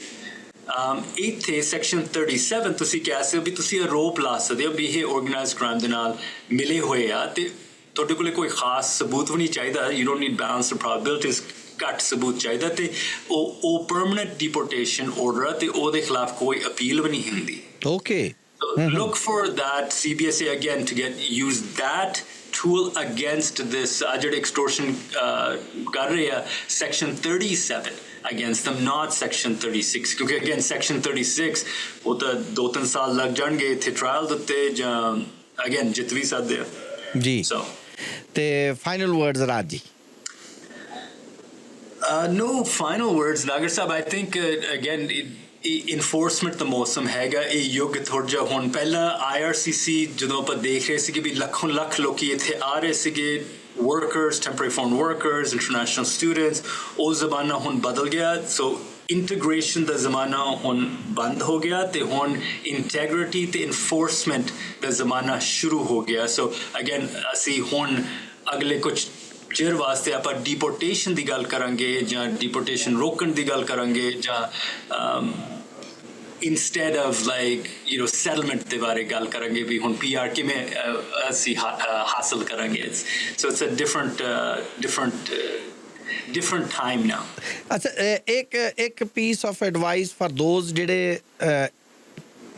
ਇੱਥੇ ਸੈਕਸ਼ਨ 37 ਤੁਸੀਂ ਕਹਿ ਸਕਦੇ ਹੋ ਵੀ ਤੁਸੀਂ ਆਰੋਪ ਲਾ ਸਕਦੇ ਹੋ ਵੀ ਇਹ ਆਰਗੇਨਾਈਜ਼ਡ ਕ੍ਰਾਈਮ ਦੇ ਨਾਲ ਮਿਲੇ ਹੋਏ ਆ ਤੇ ਤੁਹਾਡੇ ਕੋਲ ਕੋਈ ਖਾਸ ਸਬੂਤ ਵੀ ਨਹੀਂ ਚਾਹੀਦਾ ਯੂ ਡੋਨਟ ਨੀਡ ਬੈਲੈਂਸਡ ਪ੍ਰੋਬੈਬਿਲਿਟੀਜ਼ ਘੱਟ ਸਬੂਤ ਚਾਹੀਦਾ ਤੇ ਉਹ ਪਰਮਨੈਂਟ ਡਿਪੋਰਟੇਸ਼ਨ ਆਰਡਰ ਆ ਤੇ ਉਹਦੇ ਖਿਲਾਫ ਕੋਈ ਅਪੀਲ ਵੀ ਨਹੀਂ ਹੁੰਦੀ okay So look for that CBSA again to use that tool against this extortion section 37 against them, not section 36. Because again, section 36, वो तो 2-3 साल लग जाएंगे थे trial देते again जित भी साथ दे. जी. So. ते final words Raj ji. No final words, Nagar Sahab. I think again. Enforcement ਦਾ ਮੌਸਮ ਹੈਗਾ ਇਹ ਯੁੱਗ ਥੋੜ੍ਹਾ ਜਿਹਾ ਹੁਣ ਪਹਿਲਾਂ IRCC ਜਦੋਂ ਆਪਾਂ ਦੇਖ ਰਹੇ ਸੀ ਕਿ ਵੀ ਲੱਖੋਂ ਲੱਖ ਲੋਕੀ ਇੱਥੇ ਆ ਰਹੇ ਸੀਗੇ workers temporary foreign workers international students ਉਹ ਜ਼ਮਾਨਾ ਹੁਣ ਬਦਲ ਗਿਆ ਸੋ ਇੰਟੀਗ੍ਰੇਸ਼ਨ ਦਾ ਜ਼ਮਾਨਾ ਹੁਣ ਬੰਦ ਹੋ ਗਿਆ ਤੇ ਹੁਣ ਇੰਟੈਗ੍ਰਿਟੀ ਤੇ ਇਨਫੋਰਸਮੈਂਟ ਦਾ ਜ਼ਮਾਨਾ ਸ਼ੁਰੂ ਹੋ ਗਿਆ ਸੋ ਅਗੇਨ ਅਸੀਂ ਹੁਣ ਅਗਲੇ ਕੁਝ ਚਿਰ ਵਾਸਤੇ ਆਪਾਂ ਡਿਪੋਰਟੇਸ਼ਨ ਦੀ ਗੱਲ ਕਰਾਂਗੇ ਜਾਂ ਡਿਪੋਰਟੇਸ਼ਨ ਰੋਕਣ ਦੀ ਗੱਲ ਕਰਾਂਗੇ ਜਾਂ instead of like settlement ਦੇ ਬਾਰੇ ਗੱਲ ਕਰਾਂਗੇ ਵੀ ਹੁਣ PR ਕਿਵੇਂ ਅਸੀਂ ਹਾਸਲ ਕਰਾਂਗੇ so it's a different time now ਅੱਛਾ ਇੱਕ piece of advice for those ਜਿਹੜੇ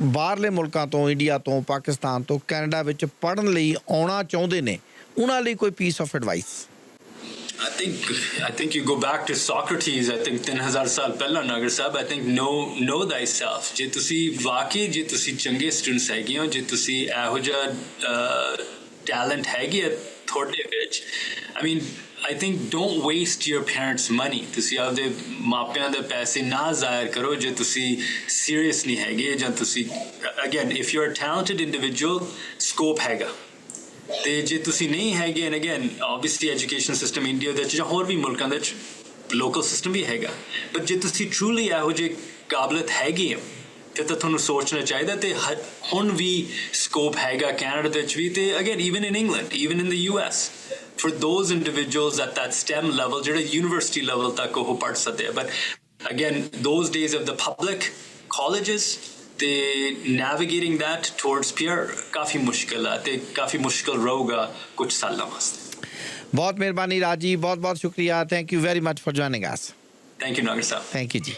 ਬਾਹਰਲੇ ਮੁਲਕਾਂ ਤੋਂ ਇੰਡੀਆ ਤੋਂ ਪਾਕਿਸਤਾਨ ਤੋਂ ਕੈਨੇਡਾ ਵਿੱਚ ਪੜ੍ਹਨ ਲਈ ਆਉਣਾ ਚਾਹੁੰਦੇ ਨੇ ਉਹਨਾਂ ਲਈ ਕੋਈ piece of advice I think you go back to Socrates. I think 3000 ਸਾਲ ਪਹਿਲਾਂ ਨਗਰ ਸਾਹਿਬ I think know thyself. ਜੇ ਤੁਸੀਂ ਵਾਕਈ ਜੇ ਤੁਸੀਂ ਚੰਗੇ ਸਟੂਡੈਂਟਸ ਹੈਗੇ ਹੋ ਜੇ ਤੁਸੀਂ ਇਹੋ ਜਿਹਾ ਟੈਲੈਂਟ ਹੈਗੇ ਤੁਹਾਡੇ ਵਿੱਚ I mean I think don't waste your parents' money. ਤੁਸੀਂ ਆਪਦੇ ਮਾਪਿਆਂ ਦੇ ਪੈਸੇ ਨਾ ਜ਼ਾਇਆ ਕਰੋ ਜੇ ਤੁਸੀਂ ਸੀਰੀਅਸ ਨਹੀਂ ਹੈਗੇ ਜਾਂ ਤੁਸੀਂ again if you're a talented individual scope ਹੈਗਾ ਤੇ ਜੇ ਤੁਸੀਂ ਨਹੀਂ ਹੈਗੇ and again obviously education system India ਦੇ ਵਿੱਚ ਜਾਂ ਹੋਰ ਵੀ ਮੁਲਕਾਂ ਦੇ ਵਿੱਚ ਲੋਕਲ ਸਿਸਟਮ ਵੀ ਹੈਗਾ ਬਟ ਜੇ ਤੁਸੀਂ ਟਰੂਲੀ ਇਹੋ ਜਿਹੇ ਕਾਬਲੀਅਤ ਹੈਗੀ ਫਿਰ ਤਾਂ ਤੁਹਾਨੂੰ ਸੋਚਣਾ ਚਾਹੀਦਾ ਤੇ ਹੁਣ ਵੀ ਸਕੋਪ ਹੈਗਾ ਕੈਨੇਡਾ ਦੇ ਵਿੱਚ ਵੀ ਤੇ again even in England even in the US for those individuals at that STEM level ਜਿਹੜੇ ਯੂਨੀਵਰਸਿਟੀ ਲੈਵਲ ਤੱਕ ਉਹ ਪੜ੍ਹ ਸਕਦੇ ਆ but again those days of the public colleges ਤੇ navigating that towards PR ਕਾਫੀ ਮੁਸ਼ਕਿਲ ਹੈ ਤੇ ਕਾਫੀ ਮੁਸ਼ਕਿਲ ਰਹੂਗਾ ਕੁਝ ਸਾਲਾਂ ਵਾਸਤੇ ਬਹੁਤ ਮਿਹਰਬਾਨੀ ਰਾਜ ਜੀ ਬਹੁਤ ਸ਼ੁਕਰੀਆ thank you very much for joining us thank you Nagar ਸਾਹਿਬ ਥੈਂਕ ਯੂ ਜੀ